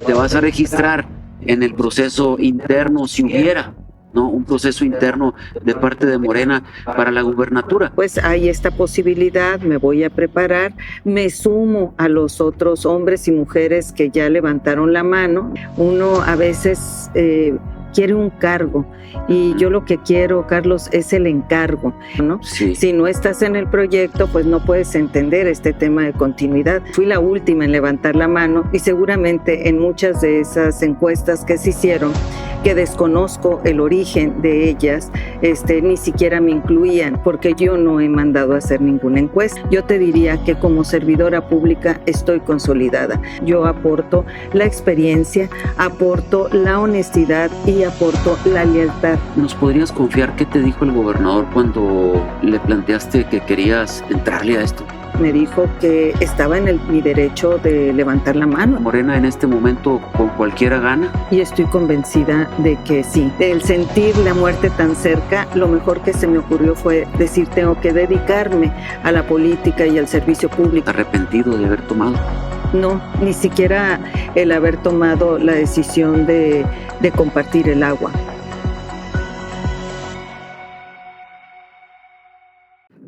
te vas a registrar en el proceso interno si hubiera, ¿no?, un proceso interno de parte de Morena para la gubernatura. Pues hay esta posibilidad, me voy a preparar, me sumo a los otros hombres y mujeres que ya levantaron la mano. Uno a veces quiere un cargo y yo lo que quiero, Carlos, es el encargo, ¿no? Sí. Si no estás en el proyecto, pues no puedes entender este tema de continuidad. Fui la última en levantar la mano y seguramente en muchas de esas encuestas que se hicieron, que desconozco el origen de ellas, ni siquiera me incluían, porque yo no he mandado a hacer ninguna encuesta. Yo te diría que como servidora pública estoy consolidada. Yo aporto la experiencia, aporto la honestidad y aporto la lealtad. ¿Nos podrías confiar qué te dijo el gobernador cuando le planteaste que querías entrarle a esto? Me dijo que estaba en mi derecho de levantar la mano. ¿Morena en este momento con cualquiera gana? Y estoy convencida de que sí. El sentir la muerte tan cerca, lo mejor que se me ocurrió fue decir, tengo que dedicarme a la política y al servicio público. ¿Arrepentido de haber tomado? No, ni siquiera el haber tomado la decisión de compartir el agua.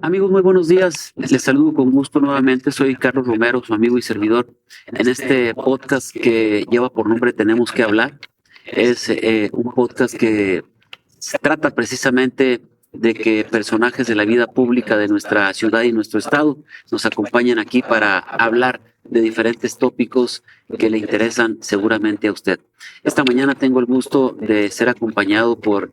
Amigos, muy buenos días. Les saludo con gusto nuevamente. Soy Carlos Romero, su amigo y servidor. En este podcast que lleva por nombre Tenemos que hablar, es un podcast que se trata precisamente de que personajes de la vida pública de nuestra ciudad y nuestro estado nos acompañan aquí para hablar de diferentes tópicos que le interesan seguramente a usted. Esta mañana tengo el gusto de ser acompañado por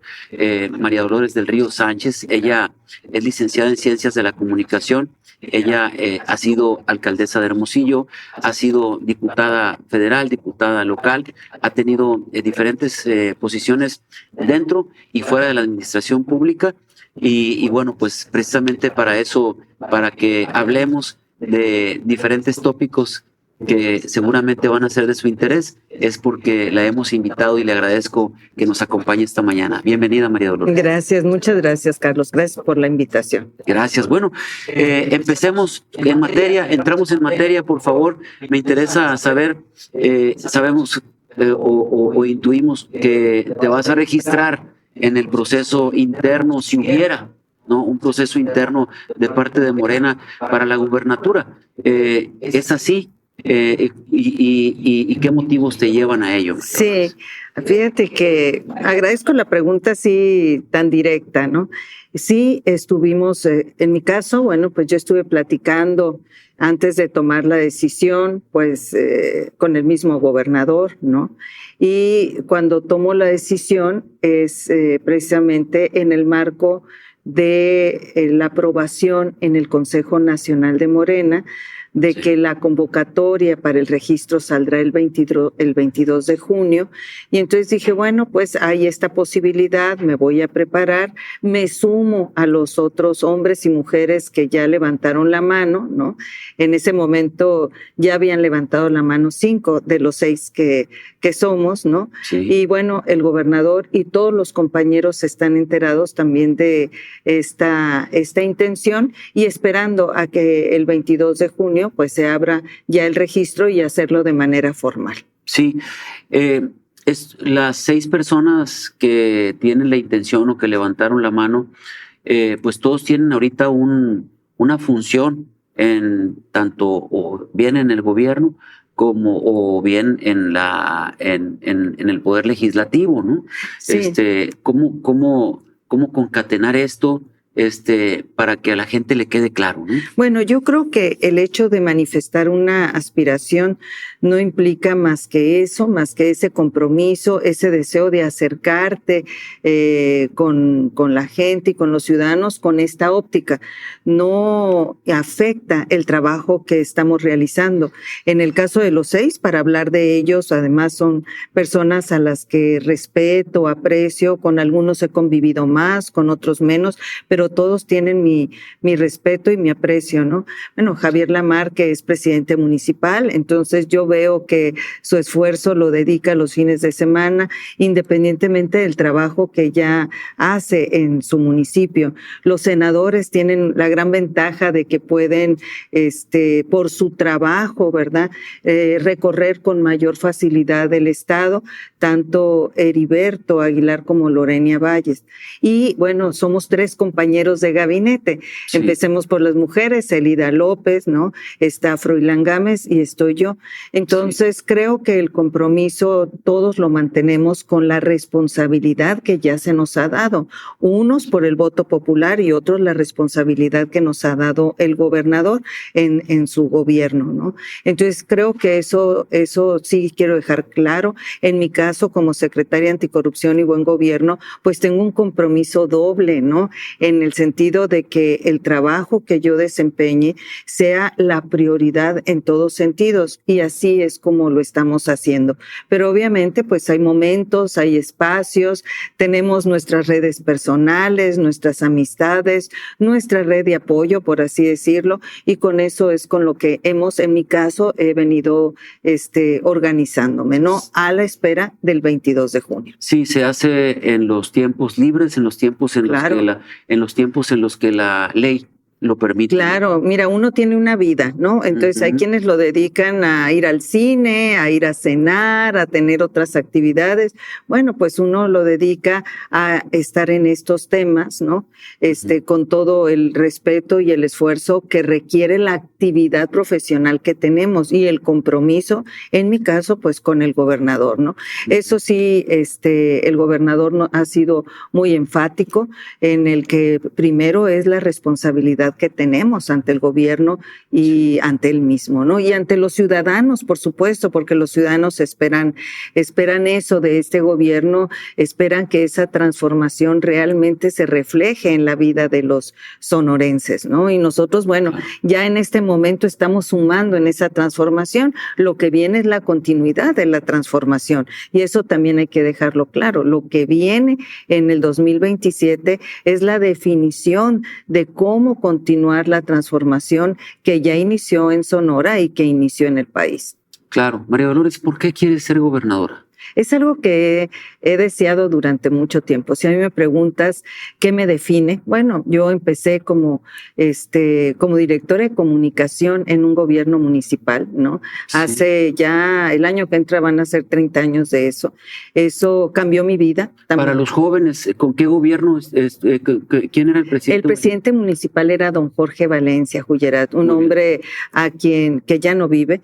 María Dolores del Río Sánchez. Ella es licenciada en Ciencias de la Comunicación. Ella ha sido alcaldesa de Hermosillo, ha sido diputada federal, diputada local, ha tenido diferentes posiciones dentro y fuera de la administración pública. Y bueno, pues precisamente para eso, para que hablemos de diferentes tópicos que seguramente van a ser de su interés, es porque la hemos invitado y le agradezco que nos acompañe esta mañana. Bienvenida, María Dolores. Gracias, muchas gracias, Carlos. Gracias por la invitación. Gracias. Bueno, empecemos en materia, entramos en materia, por favor. Me interesa saber, sabemos o intuimos que te vas a registrar en el proceso interno si hubiera, ¿no?, un proceso interno de parte de Morena para la gubernatura. ¿Es así? ¿Y qué motivos te llevan a ello? Sí, fíjate que agradezco la pregunta así tan directa, ¿no? Sí, estuvimos, en mi caso, bueno, pues yo estuve platicando antes de tomar la decisión, pues con el mismo gobernador, ¿no? Y cuando tomo la decisión es precisamente en el marco de la aprobación en el Consejo Nacional de Morena de que la convocatoria para el registro saldrá el 22 de junio. Y entonces dije, bueno, pues hay esta posibilidad, me voy a preparar, me sumo a los otros hombres y mujeres que ya levantaron la mano, ¿no? En ese momento ya habían levantado la mano 5 de los 6 que somos, ¿no? Sí. Y bueno, el gobernador y todos los compañeros están enterados también de esta intención y esperando a que el 22 de junio pues se abra ya el registro y hacerlo de manera formal. Sí, las 6 personas que tienen la intención o que levantaron la mano, pues todos tienen ahorita una función en tanto o bien en el gobierno como o bien en el poder legislativo, ¿no? Sí. ¿Cómo concatenar esto? Para que a la gente le quede claro, ¿no? Bueno, yo creo que el hecho de manifestar una aspiración no implica más que eso, más que ese compromiso, ese deseo de acercarte con la gente y con los ciudadanos con esta óptica. No afecta el trabajo que estamos realizando. En el caso de los 6, para hablar de ellos, además son personas a las que respeto, aprecio, con algunos he convivido más, con otros menos, pero pero todos tienen mi respeto y mi aprecio, ¿no? Bueno, Javier Lamar, que es presidente municipal, entonces yo veo que su esfuerzo lo dedica los fines de semana, independientemente del trabajo que ya hace en su municipio. Los senadores tienen la gran ventaja de que pueden, por su trabajo, ¿verdad?, recorrer con mayor facilidad el estado, tanto Heriberto Aguilar como Lorenia Valles. Y bueno, somos 3 compañeros de gabinete. Sí. Empecemos por las mujeres, Elida López, ¿no? Está Froilán Gámez y estoy yo. Entonces, sí, creo que el compromiso todos lo mantenemos con la responsabilidad que ya se nos ha dado. Unos por el voto popular y otros la responsabilidad que nos ha dado el gobernador en su gobierno, ¿no? Entonces, creo que eso sí quiero dejar claro. En mi caso, como secretaria anticorrupción y buen gobierno, pues tengo un compromiso doble, ¿no? En el sentido de que el trabajo que yo desempeñe sea la prioridad en todos sentidos, y así es como lo estamos haciendo. Pero obviamente, pues hay momentos, hay espacios, tenemos nuestras redes personales, nuestras amistades, nuestra red de apoyo, por así decirlo, y con eso es con lo que en mi caso, he venido organizándome, ¿no? A la espera del 22 de junio. Sí, se hace en los tiempos libres, en los tiempos en los, claro, en los tiempos en los que la ley lo permite. Claro, mira, uno tiene una vida, ¿no? Entonces hay quienes lo dedican a ir al cine, a ir a cenar, a tener otras actividades. Bueno, pues uno lo dedica a estar en estos temas, ¿no? Con todo el respeto y el esfuerzo que requiere la actividad profesional que tenemos y el compromiso, en mi caso, pues con el gobernador, ¿no? Eso sí, el gobernador ha sido muy enfático en el que primero es la responsabilidad que tenemos ante el gobierno y ante él mismo, ¿no? Y ante los ciudadanos, por supuesto, porque los ciudadanos esperan eso de este gobierno, esperan que esa transformación realmente se refleje en la vida de los sonorenses, ¿no? Y nosotros, bueno, ya en este momento estamos sumando en esa transformación. Lo que viene es la continuidad de la transformación, y eso también hay que dejarlo claro. Lo que viene en el 2027 es la definición de cómo continuar la transformación que ya inició en Sonora y que inició en el país. Claro. María Dolores, ¿por qué quieres ser gobernadora? Es algo que he deseado durante mucho tiempo. Si a mí me preguntas qué me define, bueno, yo empecé como directora de comunicación en un gobierno municipal, ¿no? Sí. Hace ya, el año que entra van a ser 30 años de eso. Eso cambió mi vida. También. Para los jóvenes, ¿con qué gobierno? ¿Quién era el presidente? El presidente municipal era don Jorge Valencia Jullerat, un hombre que ya no vive,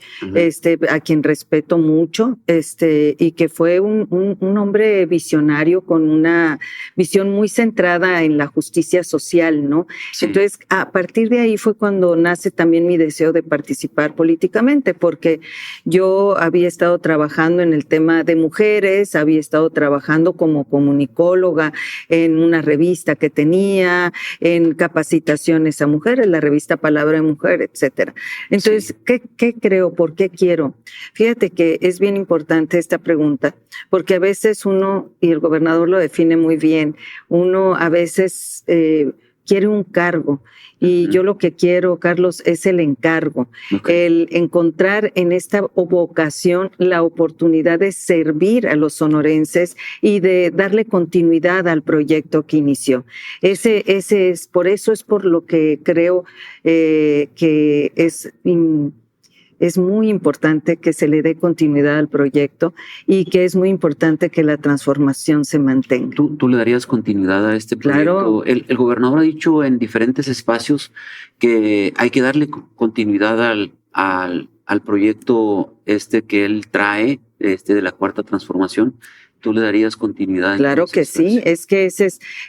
a quien respeto mucho, y que fue un hombre visionario con una visión muy centrada en la justicia social, ¿no? Sí. Entonces, a partir de ahí fue cuando nace también mi deseo de participar políticamente, porque yo había estado trabajando en el tema de mujeres, había estado trabajando como comunicóloga en una revista que tenía, en capacitaciones a mujeres, la revista Palabra de Mujer, etcétera. Entonces, sí. ¿Qué creo? ¿Por qué quiero? Fíjate que es bien importante esta pregunta, porque a veces uno, y el gobernador lo define muy bien, uno a veces quiere un cargo, y yo lo que quiero, Carlos, es el encargo, el encontrar en esta vocación la oportunidad de servir a los sonorenses y de darle continuidad al proyecto que inició. Por eso es por lo que creo que es muy importante que se le dé continuidad al proyecto y que es muy importante que la transformación se mantenga. ¿Tú le darías continuidad a este proyecto? Claro. El gobernador ha dicho en diferentes espacios que hay que darle continuidad al proyecto que él trae, de la Cuarta Transformación. ¿Tú le darías continuidad? Claro que sí, es que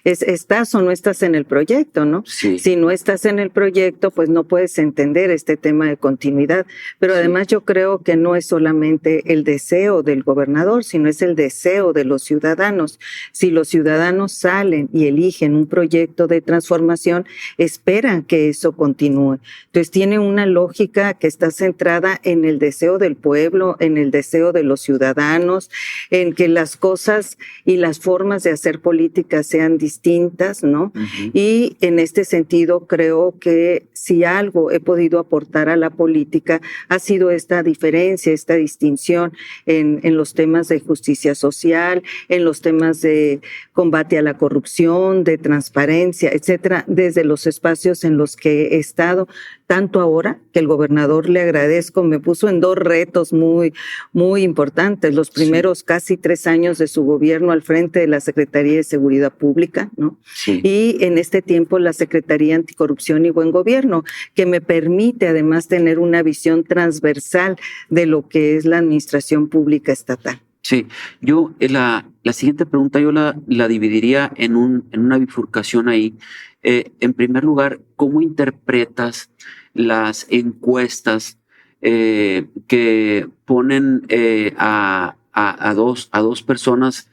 estás o no estás en el proyecto, ¿no? Sí. Si no estás en el proyecto, pues no puedes entender este tema de continuidad. Pero sí. Además yo creo que no es solamente el deseo del gobernador, sino es el deseo de los ciudadanos. Si los ciudadanos salen y eligen un proyecto de transformación, esperan que eso continúe. Entonces tiene una lógica que está centrada en el deseo del pueblo, en el deseo de los ciudadanos, en que las cosas y las formas de hacer política sean distintas, ¿no? Ujú. Y en este sentido creo que si algo he podido aportar a la política ha sido esta diferencia, esta distinción en los temas de justicia social, en los temas de combate a la corrupción, de transparencia, etcétera, desde los espacios en los que he estado, tanto ahora que el gobernador, le agradezco, me puso en dos retos muy, muy importantes. Los primeros casi 3 años de su gobierno al frente de la Secretaría de Seguridad Pública, ¿no? Sí. Y en este tiempo la Secretaría Anticorrupción y Buen Gobierno, que me permite además tener una visión transversal de lo que es la administración pública estatal. Sí, yo la siguiente pregunta yo la dividiría en una bifurcación ahí. En primer lugar, ¿cómo interpretas las encuestas que ponen a dos personas,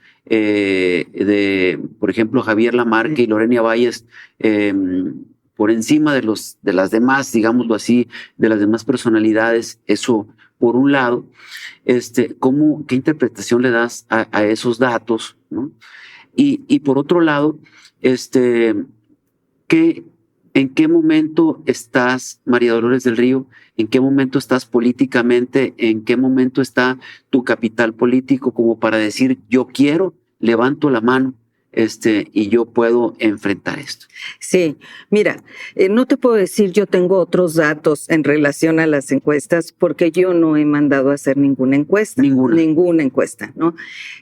por ejemplo, Javier Lamarque y Lorena Valles, por encima de las demás, digámoslo así, de las demás personalidades? Eso por un lado. ¿Qué interpretación le das a esos datos, ¿no? Y por otro lado, ¿en qué momento estás, María Dolores del Río? ¿En qué momento estás políticamente? ¿En qué momento está tu capital político como para decir, yo quiero, levanto la mano, y yo puedo enfrentar esto? Sí, mira, no te puedo decir yo tengo otros datos en relación a las encuestas porque yo no he mandado a hacer ninguna encuesta. Ninguna encuesta, ¿no?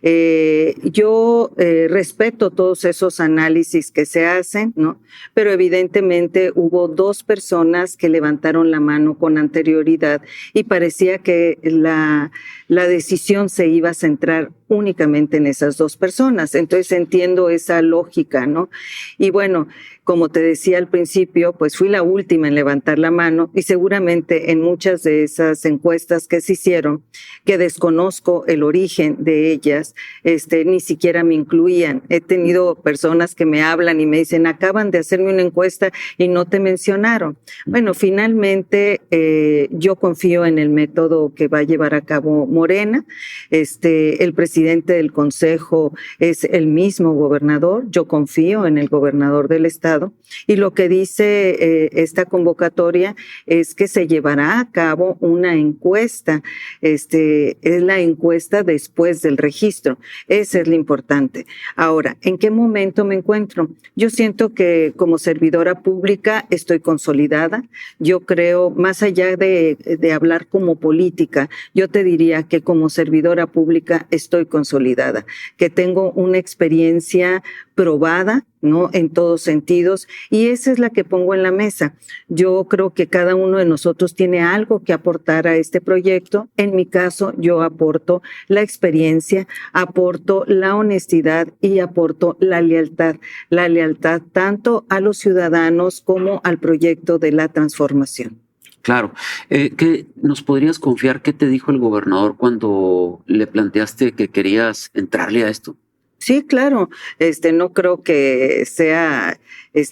Yo respeto todos esos análisis que se hacen, ¿no? Pero evidentemente hubo 2 personas que levantaron la mano con anterioridad y parecía que la decisión se iba a centrar únicamente en esas 2 personas. Entonces entiendo esa lógica, ¿no? Y bueno, como te decía al principio, pues fui la última en levantar la mano y seguramente en muchas de esas encuestas que se hicieron, que desconozco el origen de ellas, ni siquiera me incluían. He tenido personas que me hablan y me dicen, acaban de hacerme una encuesta y no te mencionaron. Bueno, finalmente yo confío en el método que va a llevar a cabo Morena. El presidente del consejo es el mismo gobernador. Yo confío en el gobernador del estado. Y lo que dice esta convocatoria es que se llevará a cabo una encuesta. Es la encuesta después del registro. Esa es lo importante. Ahora, ¿en qué momento me encuentro? Yo siento que como servidora pública estoy consolidada. Yo creo, más allá de hablar como política, yo te diría que como servidora pública estoy consolidada, que tengo una experiencia probada, ¿no? En todos sentidos, y esa es la que pongo en la mesa. Yo creo que cada uno de nosotros tiene algo que aportar a este proyecto. En mi caso, yo aporto la experiencia, aporto la honestidad y aporto la lealtad tanto a los ciudadanos como al proyecto de la transformación. Claro. ¿Qué nos podrías confiar? ¿Qué te dijo el gobernador cuando le planteaste que querías entrarle a esto? Sí, claro. No creo que sea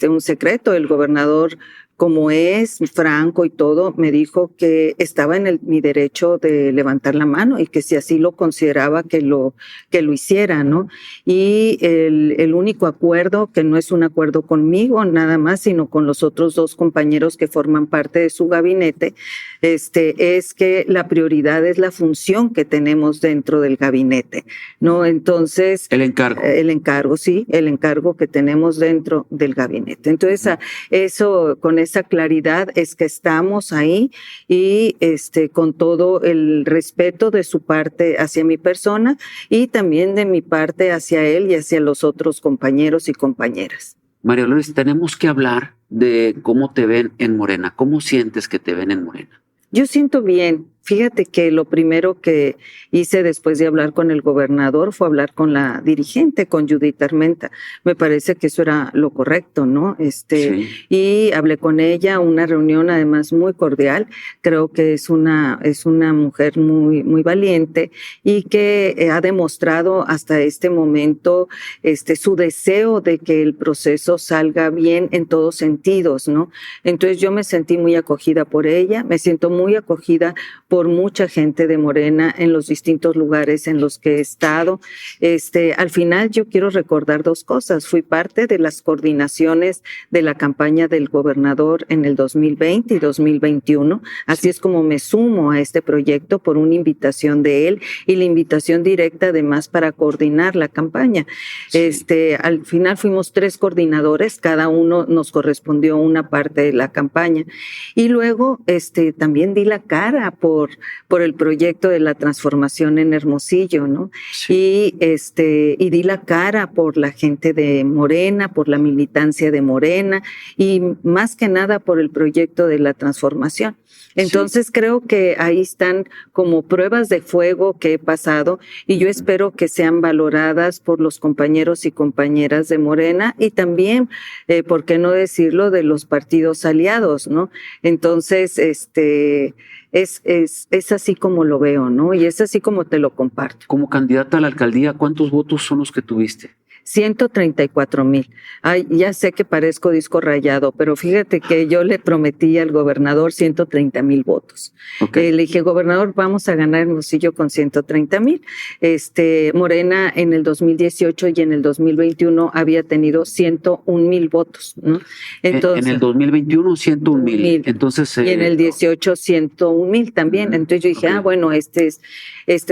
un secreto. El gobernador, como es franco y todo, me dijo que estaba en mi derecho de levantar la mano y que si así lo consideraba que lo hiciera, ¿no? Y el único acuerdo, que no es un acuerdo conmigo nada más, sino con los otros 2 compañeros que forman parte de su gabinete, es que la prioridad es la función que tenemos dentro del gabinete, ¿no? Entonces, el encargo, sí, el encargo que tenemos dentro del gabinete. Entonces, eso, con esa claridad es que estamos ahí y con todo el respeto de su parte hacia mi persona y también de mi parte hacia él y hacia los otros compañeros y compañeras. María Dolores, tenemos que hablar de cómo te ven en Morena. ¿Cómo sientes que te ven en Morena? Yo siento bien. Fíjate que lo primero que hice después de hablar con el gobernador fue hablar con la dirigente, con Judith Armenta. Me parece que eso era lo correcto, ¿no? Sí. Y hablé con ella, una reunión además muy cordial. Creo que es una mujer muy, muy valiente y que ha demostrado hasta este momento su deseo de que el proceso salga bien en todos sentidos, ¿no? Entonces yo me sentí muy acogida por ella, me siento muy acogida por por mucha gente de Morena en los distintos lugares en los que he estado. Al final yo quiero recordar dos cosas. Fui parte de las coordinaciones de la campaña del gobernador en el 2020 y 2021. Así es como me sumo a este proyecto por una invitación de él y la invitación directa además para coordinar la campaña. Al final fuimos 3 coordinadores, cada uno nos correspondió una parte de la campaña. Y luego también di la cara por el proyecto de la transformación en Hermosillo, ¿no? Sí. Y di la cara por la gente de Morena, por la militancia de Morena y más que nada por el proyecto de la transformación. Entonces creo que ahí están como pruebas de fuego que he pasado y yo espero que sean valoradas por los compañeros y compañeras de Morena y también, ¿por qué no decirlo?, de los partidos aliados, ¿no? Entonces, es así como lo veo, ¿no? Y es así como te lo comparto. Como candidata a la alcaldía, ¿cuántos votos son los que tuviste? 134,000. Ay, ya sé que parezco disco rayado, pero fíjate que yo le prometí al gobernador 130,000 votos. Okay. Le dije, gobernador, vamos a ganar Hermosillo con 130,000. Morena en el 2018 y en el 2021 había tenido 101,000 votos, ¿no? Entonces, en el 2021, 101,000. Entonces, y en el 18, 101,000 también. Entonces yo dije, bueno, esta es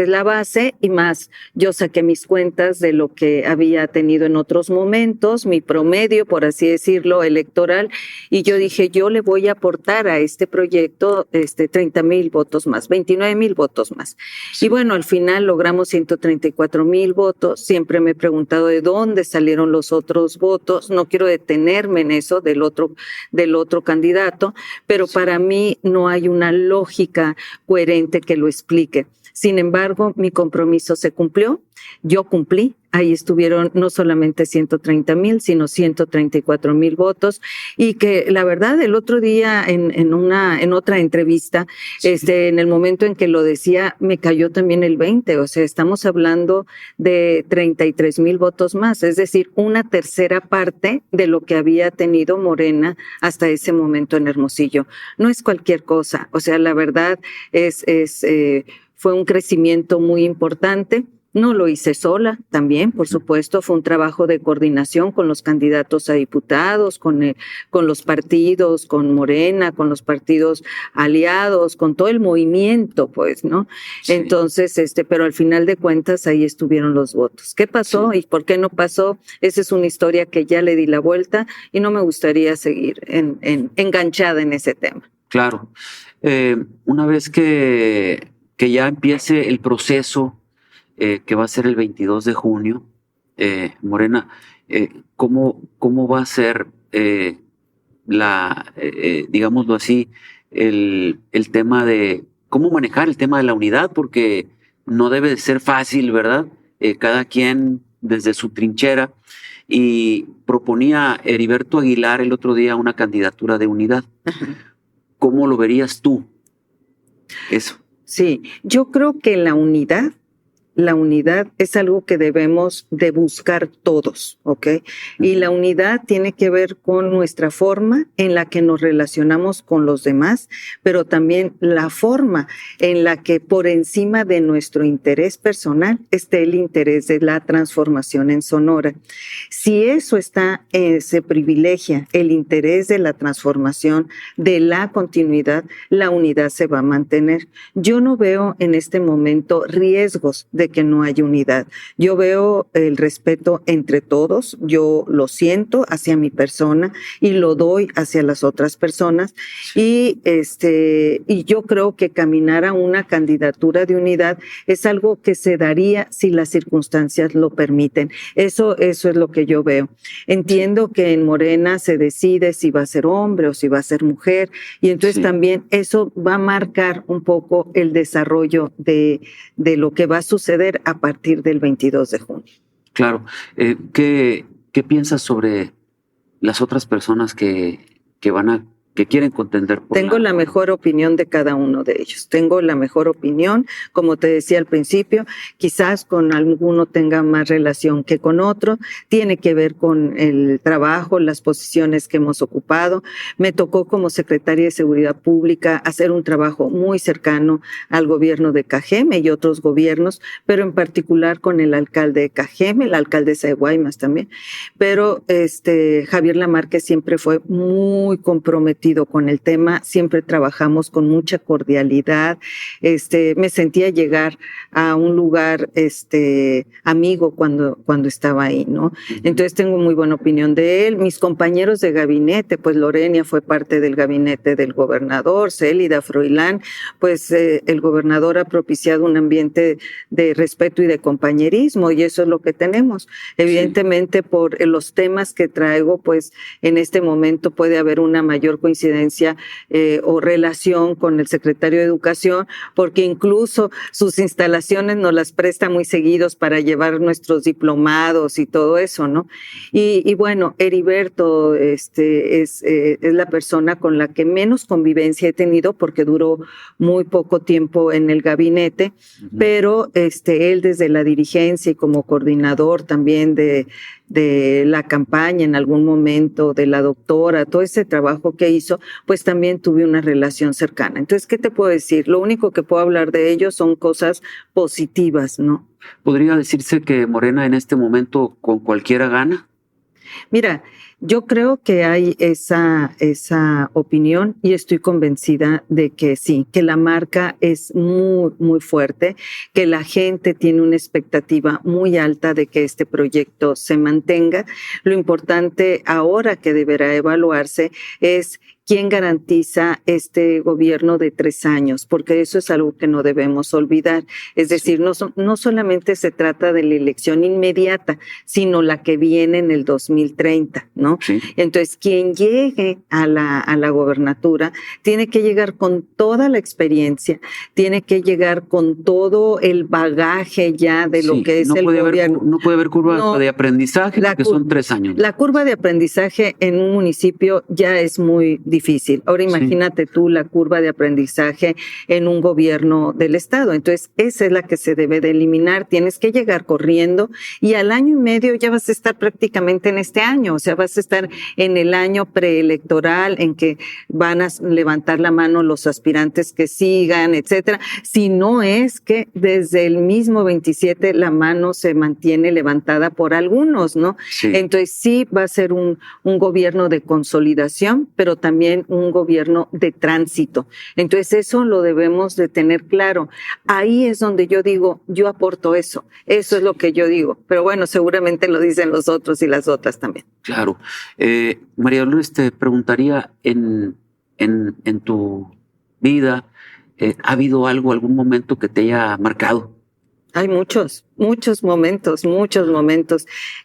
la base y más. Yo saqué mis cuentas de lo que había tenido en otros momentos, mi promedio, por así decirlo, electoral, y yo dije, yo le voy a aportar a este proyecto 30,000 votos más, 29,000 votos más. Sí. Y bueno, al final logramos 134,000 votos. Siempre me he preguntado de dónde salieron los otros votos. No quiero detenerme en eso del otro candidato, pero para mí no hay una lógica coherente que lo explique. Sin embargo, mi compromiso se cumplió, yo cumplí, ahí estuvieron no solamente 130,000, sino 134,000 votos y que la verdad el otro día en otra entrevista, en el momento en que lo decía, me cayó también el 20, o sea, estamos hablando de 33,000 votos más, es decir, una tercera parte de lo que había tenido Morena hasta ese momento en Hermosillo. No es cualquier cosa, o sea, la verdad fue un crecimiento muy importante. No lo hice sola también, por supuesto, fue un trabajo de coordinación con los candidatos a diputados, con los partidos, con Morena, con los partidos aliados, con todo el movimiento, pues, ¿no? Sí. Entonces, pero al final de cuentas ahí estuvieron los votos. ¿Qué pasó y por qué no pasó? Esa es una historia que ya le di la vuelta y no me gustaría seguir enganchada en ese tema. Claro. Una vez que ya empiece el proceso que va a ser el 22 de junio, Morena, ¿cómo va a ser digámoslo así, el tema de cómo manejar el tema de la unidad? Porque no debe de ser fácil, ¿verdad? Cada quien desde su trinchera, y proponía Heriberto Aguilar el otro día una candidatura de unidad. ¿Cómo lo verías tú? Eso. Sí, yo creo que la unidad es algo que debemos de buscar todos, ¿ok? Y la unidad tiene que ver con nuestra forma en la que nos relacionamos con los demás, pero también la forma en la que por encima de nuestro interés personal esté el interés de la transformación en Sonora. Si eso se privilegia el interés de la transformación, de la continuidad, la unidad se va a mantener. Yo no veo en este momento riesgos de que no haya unidad. Yo veo el respeto entre todos, yo lo siento hacia mi persona y lo doy hacia las otras personas y yo creo que caminar a una candidatura de unidad es algo que se daría si las circunstancias lo permiten. Eso es lo que yo veo. Entiendo que en Morena se decide si va a ser hombre o si va a ser mujer y entonces también eso va a marcar un poco el desarrollo de lo que va a suceder a partir del 22 de junio. Claro. ¿Qué piensas sobre las otras personas que van a que quieren contender por Tengo la mejor opinión de cada uno de ellos. Tengo la mejor opinión, como te decía al principio, quizás con alguno tenga más relación que con otro. Tiene que ver con el trabajo, las posiciones que hemos ocupado. Me tocó como secretaria de Seguridad Pública hacer un trabajo muy cercano al gobierno de Cajeme y otros gobiernos, pero en particular con el alcalde de Cajeme, la alcaldesa de Guaymas también. Pero Javier Lamarque siempre fue muy comprometido con el tema, siempre trabajamos con mucha cordialidad. Me sentía llegar a un lugar amigo cuando estaba ahí, ¿no? Entonces tengo muy buena opinión de él. Mis compañeros de gabinete, pues Lorenia fue parte del gabinete del gobernador, Célida Froilán, pues el gobernador ha propiciado un ambiente de respeto y de compañerismo, y eso es lo que tenemos. Evidentemente, por los temas que traigo, pues en este momento puede haber una mayor coincidencia o relación con el secretario de Educación, porque incluso sus instalaciones nos las presta muy seguidos para llevar nuestros diplomados y todo eso, ¿no? Y bueno, Heriberto es la persona con la que menos convivencia he tenido porque duró muy poco tiempo en el gabinete, pero él desde la dirigencia y como coordinador también de la campaña en algún momento, de la doctora, todo ese trabajo que hizo, pues también tuve una relación cercana. Entonces, ¿qué te puedo decir? Lo único que puedo hablar de ellos son cosas positivas, ¿no? ¿Podría decirse que Morena en este momento con cualquiera gana? Mira, yo creo que hay esa opinión y estoy convencida de que sí, que la marca es muy, muy fuerte, que la gente tiene una expectativa muy alta de que este proyecto se mantenga. Lo importante ahora que deberá evaluarse es quién garantiza este gobierno de 3 años, porque eso es algo que no debemos olvidar. Es decir, no solamente se trata de la elección inmediata, sino la que viene en el 2030, ¿no? Sí. Entonces, quien llegue a la gobernatura tiene que llegar con toda la experiencia, tiene que llegar con todo el bagaje ya de lo que es el gobierno. No puede haber curva de aprendizaje porque son 3 años. La curva de aprendizaje en un municipio ya es muy difícil. Ahora imagínate tú la curva de aprendizaje en un gobierno del estado. Entonces, esa es la que se debe de eliminar. Tienes que llegar corriendo y al año y medio ya vas a estar prácticamente en este año. O sea, vas a estar en el año preelectoral en que van a levantar la mano los aspirantes que sigan, etcétera. Si no es que desde el mismo 27 la mano se mantiene levantada por algunos, ¿no? Sí. Entonces, sí va a ser un gobierno de consolidación, pero también un gobierno de tránsito. Entonces eso lo debemos de tener claro. Ahí es donde yo digo, yo aporto eso. Eso es lo que yo digo. Pero bueno, seguramente lo dicen los otros y las otras también. Claro. María Dolores, te preguntaría en tu vida, ¿ha habido algún momento que te haya marcado? Hay muchos momentos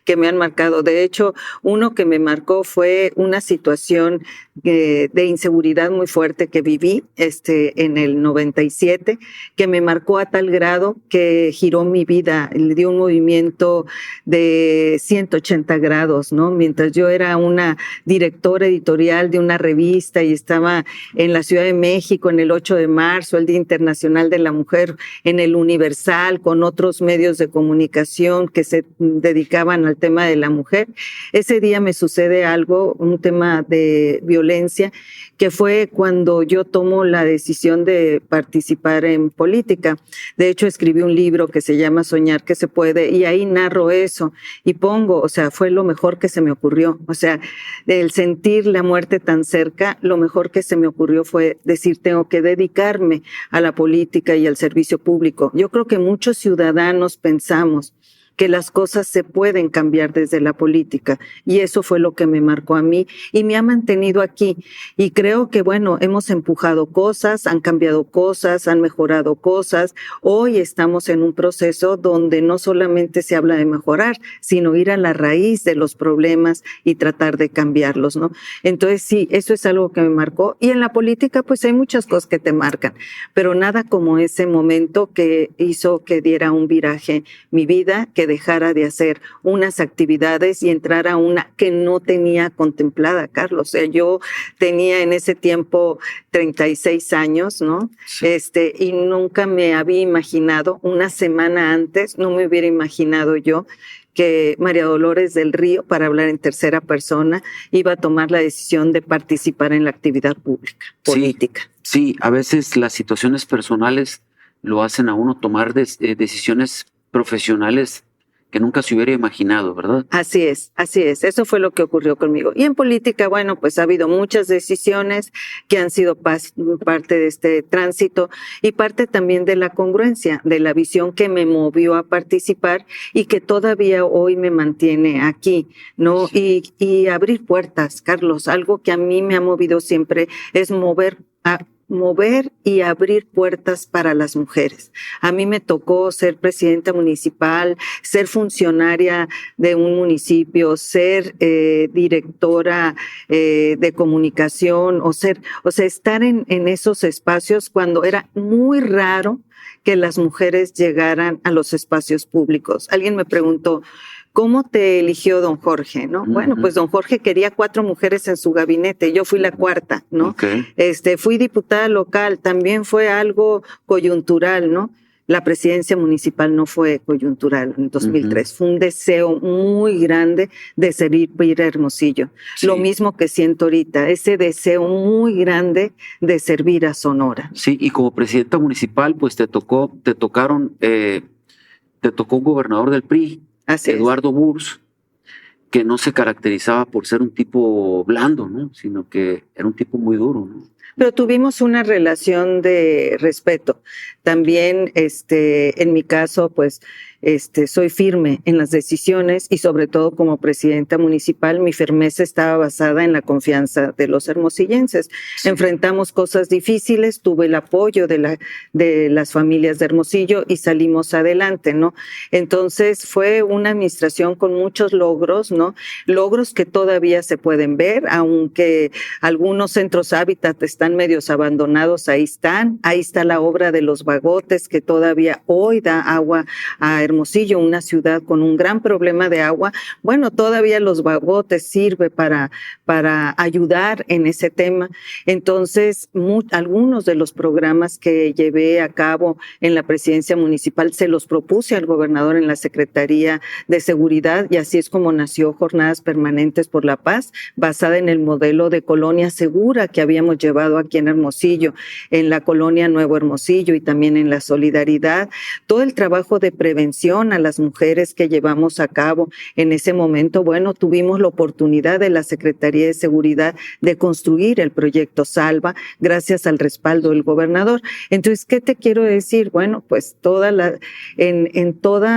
que me han marcado. De hecho, uno que me marcó fue una situación de inseguridad muy fuerte que viví en el 97, que me marcó a tal grado que giró mi vida, le dio un movimiento de 180 grados, ¿no? Mientras yo era una directora editorial de una revista y estaba en la Ciudad de México en el 8 de marzo, el Día Internacional de la Mujer, en el Universal, con otros medios de comunicación que se dedicaban al tema de la mujer. Ese día me sucede algo, un tema de violencia, que fue cuando yo tomo la decisión de participar en política. De hecho, escribí un libro que se llama Soñar que se puede, y ahí narro eso y pongo, o sea, fue lo mejor que se me ocurrió. O sea, el sentir la muerte tan cerca, lo mejor que se me ocurrió fue decir, tengo que dedicarme a la política y al servicio público. Yo creo que muchos ciudadanos pensamos que las cosas se pueden cambiar desde la política, y eso fue lo que me marcó a mí y me ha mantenido aquí. Y creo que, bueno, hemos empujado cosas, han cambiado cosas, han mejorado cosas. Hoy estamos en un proceso donde no solamente se habla de mejorar, sino ir a la raíz de los problemas y tratar de cambiarlos, ¿no? Entonces, sí, eso es algo que me marcó. Y en la política, pues hay muchas cosas que te marcan, pero nada como ese momento que hizo que diera un viraje mi vida, que que dejara de hacer unas actividades y entrar a una que no tenía contemplada, Carlos. O sea, yo tenía en ese tiempo 36 años, ¿no? Sí. Y nunca me había imaginado, una semana antes, no me hubiera imaginado yo que María Dolores del Río, para hablar en tercera persona, iba a tomar la decisión de participar en la actividad pública, política. Sí, a veces las situaciones personales lo hacen a uno tomar decisiones profesionales que nunca se hubiera imaginado, ¿verdad? Así es, eso fue lo que ocurrió conmigo. Y en política, bueno, pues ha habido muchas decisiones que han sido parte de este tránsito y parte también de la congruencia, de la visión que me movió a participar y que todavía hoy me mantiene aquí, ¿no? Sí. Y abrir puertas, Carlos, algo que a mí me ha movido siempre es mover y abrir puertas para las mujeres. A mí me tocó ser presidenta municipal, ser funcionaria de un municipio, ser directora de comunicación, o sea, estar en esos espacios cuando era muy raro que las mujeres llegaran a los espacios públicos. Alguien me preguntó, ¿cómo te eligió don Jorge? ¿No? Bueno, pues don Jorge quería 4 mujeres en su gabinete, yo fui la cuarta, ¿no? Okay. Fui diputada local, también fue algo coyuntural, ¿no? La presidencia municipal no fue coyuntural en 2003, fue un deseo muy grande de servir a Hermosillo. Sí. Lo mismo que siento ahorita, ese deseo muy grande de servir a Sonora. Sí, y como presidenta municipal, pues te tocó un gobernador del PRI, Así Eduardo Burs, que no se caracterizaba por ser un tipo blando, ¿no? Sino que era un tipo muy duro, ¿no? Pero tuvimos una relación de respeto. También, en mi caso, pues, soy firme en las decisiones y sobre todo como presidenta municipal, mi firmeza estaba basada en la confianza de los hermosillenses. Sí. Enfrentamos cosas difíciles, tuve el apoyo de las familias de Hermosillo y salimos adelante, ¿no? Entonces fue una administración con muchos logros, ¿no? Logros que todavía se pueden ver, aunque algunos centros hábitat están medios abandonados, ahí está la obra de los bagotes que todavía hoy da agua a Hermosillo, una ciudad con un gran problema de agua. Bueno, todavía los bagotes sirve para ayudar en ese tema. Entonces, algunos de los programas que llevé a cabo en la presidencia municipal se los propuse al gobernador en la Secretaría de Seguridad y así es como nació Jornadas Permanentes por la Paz, basada en el modelo de colonia segura que habíamos llevado aquí en Hermosillo, en la colonia Nuevo Hermosillo y también en la Solidaridad. Todo el trabajo de prevención a las mujeres que llevamos a cabo en ese momento, bueno, tuvimos la oportunidad de la Secretaría de Seguridad de construir el proyecto Salva gracias al respaldo del gobernador. Entonces, ¿qué te quiero decir? Bueno, pues en todos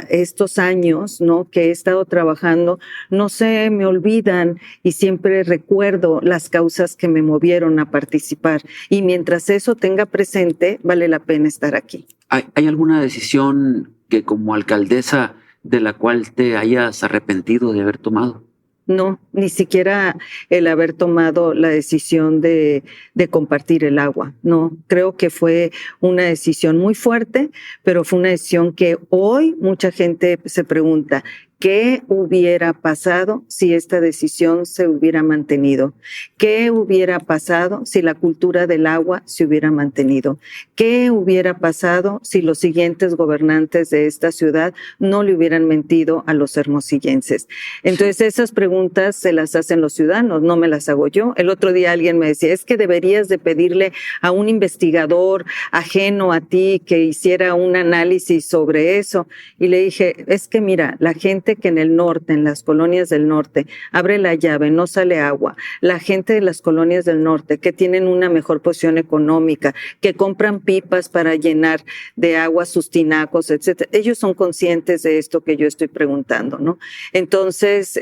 estos años, ¿no?, que he estado trabajando, no se me olvidan y siempre recuerdo las causas que me movieron a participar. Y mientras eso tenga presente, vale la pena estar aquí. ¿Hay alguna decisión que como alcaldesa de la cual te hayas arrepentido de haber tomado? No, ni siquiera el haber tomado la decisión de compartir el agua. No, creo que fue una decisión muy fuerte, pero fue una decisión que hoy mucha gente se pregunta, ¿qué hubiera pasado si esta decisión se hubiera mantenido? ¿Qué hubiera pasado si la cultura del agua se hubiera mantenido? ¿Qué hubiera pasado si los siguientes gobernantes de esta ciudad no le hubieran mentido a los hermosillenses? Entonces, esas preguntas se las hacen los ciudadanos, no me las hago yo. El otro día alguien me decía, es que deberías de pedirle a un investigador ajeno a ti que hiciera un análisis sobre eso. Y le dije, es que mira, la gente que en el norte, en las colonias del norte, abre la llave, no sale agua. La gente de las colonias del norte que tienen una mejor posición económica, que compran pipas para llenar de agua sus tinacos, etcétera. Ellos son conscientes de esto que yo estoy preguntando, ¿no? Entonces,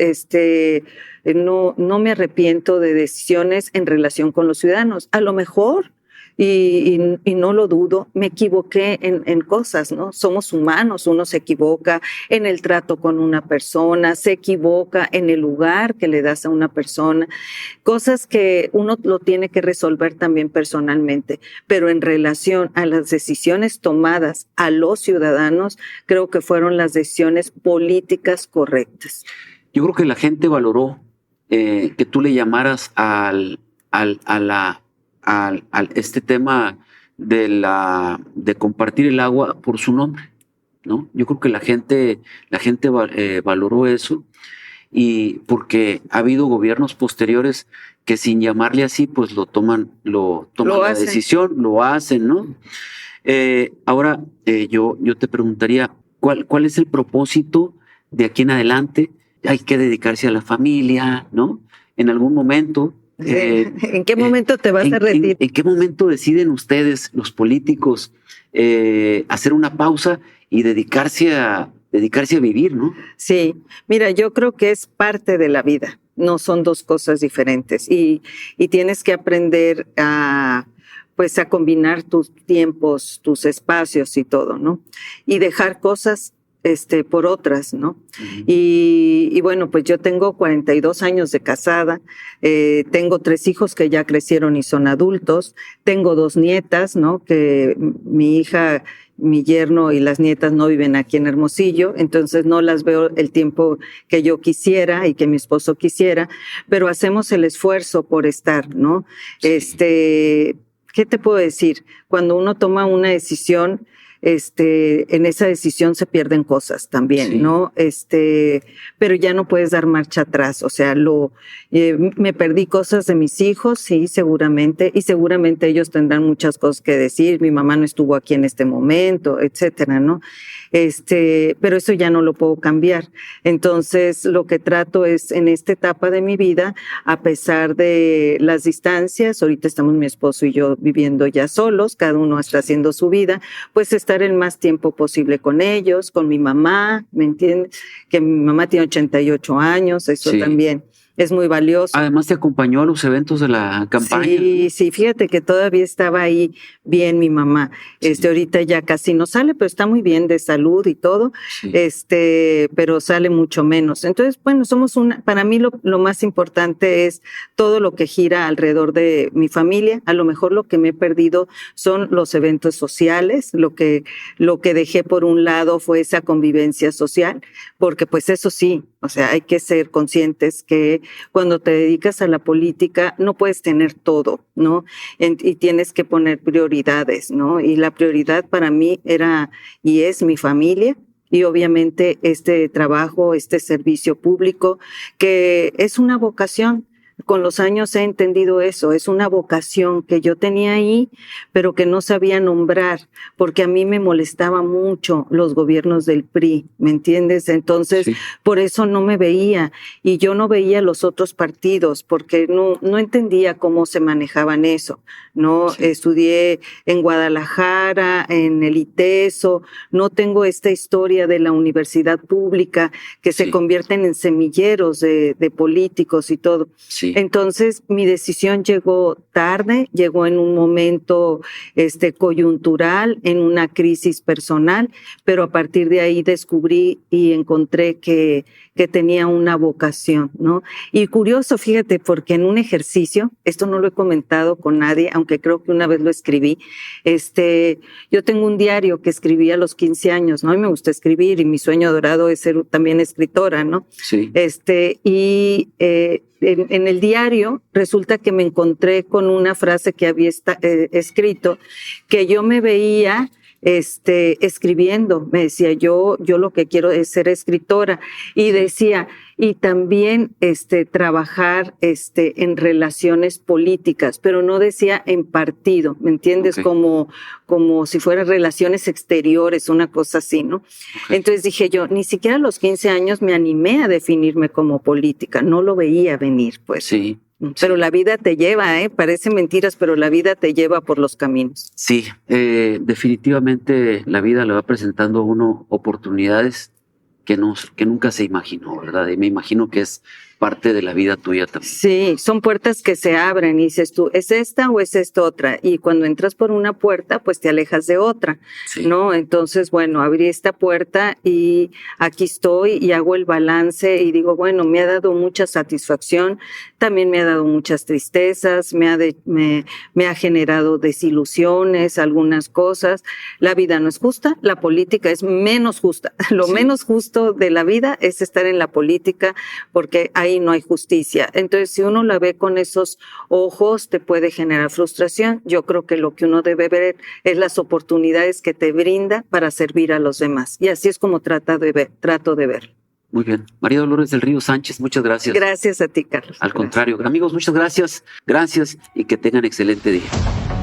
no me arrepiento de decisiones en relación con los ciudadanos. A lo mejor y no lo dudo, me equivoqué en cosas, ¿no? Somos humanos, uno se equivoca en el trato con una persona, se equivoca en el lugar que le das a una persona, cosas que uno lo tiene que resolver también personalmente, pero en relación a las decisiones tomadas a los ciudadanos, creo que fueron las decisiones políticas correctas. Yo creo que la gente valoró que tú le llamaras al este tema de compartir el agua por su nombre, ¿no? Yo creo que la gente valoró eso, y porque ha habido gobiernos posteriores que sin llamarle así, pues lo toman la decisión, lo hacen, ¿no? Ahora, yo te preguntaría, ¿cuál es el propósito de aquí en adelante? Hay que dedicarse a la familia, ¿no? En algún momento. ¿En qué momento te vas a retirar? ¿En qué momento deciden ustedes, los políticos, hacer una pausa y dedicarse a vivir, ¿no? Sí, mira, yo creo que es parte de la vida, no son dos cosas diferentes, y tienes que aprender a combinar tus tiempos, tus espacios y todo, ¿no? Y dejar cosas por otras, ¿no? Uh-huh. Y bueno, pues yo tengo 42 años de casada, tengo 3 hijos que ya crecieron y son adultos, tengo 2 nietas, ¿no? Que mi hija, mi yerno y las nietas no viven aquí en Hermosillo, entonces no las veo el tiempo que yo quisiera y que mi esposo quisiera, pero hacemos el esfuerzo por estar, ¿no? Sí. ¿Qué te puedo decir? Cuando uno toma una decisión, en esa decisión se pierden cosas también, sí, ¿no? Pero ya no puedes dar marcha atrás, o sea, me perdí cosas de mis hijos, sí, seguramente, y seguramente ellos tendrán muchas cosas que decir, mi mamá no estuvo aquí en este momento, etcétera, ¿no? Pero eso ya no lo puedo cambiar. Entonces, lo que trato es, en esta etapa de mi vida, a pesar de las distancias, ahorita estamos mi esposo y yo viviendo ya solos, cada uno está haciendo su vida, pues estar el más tiempo posible con ellos, con mi mamá, ¿me entiendes? Que mi mamá tiene 88 años, eso sí, también es muy valioso. Además te acompañó a los eventos de la campaña. Sí, fíjate que todavía estaba ahí bien mi mamá. Sí. Ahorita ya casi no sale, pero está muy bien de salud y todo, sí, pero sale mucho menos. Entonces, bueno, para mí lo más importante es todo lo que gira alrededor de mi familia. A lo mejor lo que me he perdido son los eventos sociales, lo que dejé por un lado fue esa convivencia social, porque pues eso sí, o sea, hay que ser conscientes que cuando te dedicas a la política no puedes tener todo, ¿no? Y tienes que poner prioridades, ¿no? Y la prioridad para mí era y es mi familia, y obviamente este trabajo, este servicio público, que es una vocación. Con los años he entendido eso, es una vocación que yo tenía ahí, pero que no sabía nombrar, porque a mí me molestaba mucho los gobiernos del PRI, ¿me entiendes? Entonces, sí, por eso no me veía, y yo no veía los otros partidos, porque no entendía cómo se manejaban eso, ¿no? Sí. Estudié en Guadalajara, en el ITESO, no tengo esta historia de la universidad pública, que se convierten en semilleros de políticos y todo. Sí. Entonces, mi decisión llegó tarde, llegó en un momento coyuntural, en una crisis personal, pero a partir de ahí descubrí y encontré que tenía una vocación, ¿no? Y curioso, fíjate, porque en un ejercicio, esto no lo he comentado con nadie, aunque creo que una vez lo escribí, yo tengo un diario que escribí a los 15 años, ¿no? Y me gusta escribir, y mi sueño dorado es ser también escritora, ¿no? Sí. En el diario resulta que me encontré con una frase que había escrito, que yo me veía escribiendo, me decía yo lo que quiero es ser escritora, y decía, y también trabajar en relaciones políticas, pero no decía en partido, ¿me entiendes? Okay. Como si fueran relaciones exteriores, una cosa así, ¿no? Okay. Entonces dije yo, ni siquiera a los 15 años me animé a definirme como política, no lo veía venir, pues. Sí. Pero la vida te lleva, parece mentiras, pero la vida te lleva por los caminos. Sí, definitivamente la vida le va presentando a uno oportunidades que nunca se imaginó, ¿verdad? Y me imagino que es parte de la vida tuya también. Sí, son puertas que se abren y dices tú, ¿es esta o es esta otra? Y cuando entras por una puerta, pues te alejas de otra, Sí. ¿no? Entonces, bueno, abrí esta puerta y aquí estoy y hago el balance y digo, bueno, me ha dado mucha satisfacción, también me ha dado muchas tristezas, me ha generado desilusiones, algunas cosas. La vida no es justa, la política es menos justa. Lo Sí. menos justo de la vida es estar en la política porque ahí no hay justicia. Entonces, si uno la ve con esos ojos, te puede generar frustración. Yo creo que lo que uno debe ver es las oportunidades que te brinda para servir a los demás. Y así es como trato de ver. Muy bien. María Dolores del Río Sánchez, muchas gracias. Gracias a ti, Carlos. Al Gracias. contrario, amigos, muchas gracias. Gracias y que tengan excelente día.